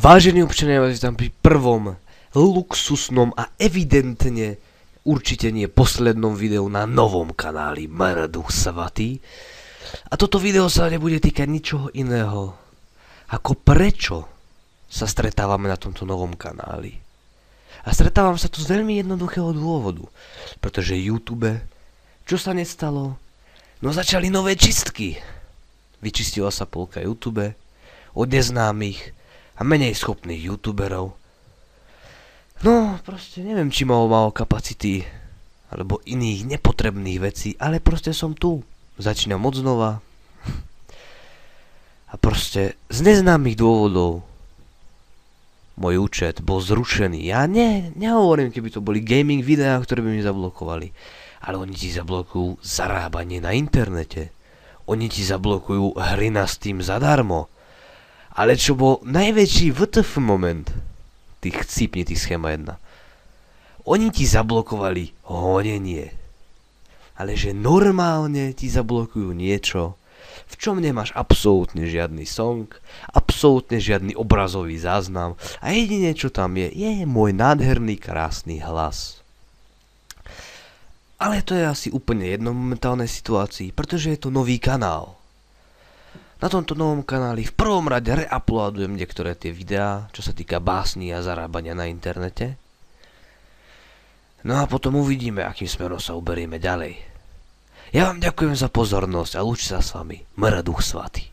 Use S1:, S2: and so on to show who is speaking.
S1: Vážení občania, vás tam pri prvom luxusnom a evidentne určite nie poslednom videu na novom kanáli Mrduch Svatý. A toto video sa nebude týkať ničoho iného, ako prečo sa stretávame na tomto novom kanáli. A stretávam sa tu z veľmi jednoduchého dôvodu, pretože YouTube, čo sa nestalo? No začali nové čistky. Vyčistila sa polka YouTube od neznámych a menej schopných youtuberov. No, proste neviem, či mal kapacity alebo iných nepotrebných vecí, ale proste som tu. Začínam od znova. A proste z neznámych dôvodov môj účet bol zrušený. Ja nehovorím, keby to boli gaming videá, ktoré by mi zablokovali. Ale oni ti zablokujú zarábanie na internete. Oni ti zablokujú hry na Steam zadarmo. Ale čo bol najväčší WTF moment, tých chcípnitých schéma 1. Oni ti zablokovali honenie. Ale že normálne ti zablokujú niečo, v čom nemáš absolútne žiadny song, absolútne žiadny obrazový záznam a jediné, čo tam je môj nádherný, krásny hlas. Ale to je asi úplne jedno v momentálnej situácii, pretože je to nový kanál. Na tomto novom kanáli v prvom rade reuploadujem niektoré tie videá, čo sa týka básní a zarábania na internete. No a potom uvidíme, akým smerom sa uberieme ďalej. Ja vám ďakujem za pozornosť a lúči sa s vami Mrduch Svatý.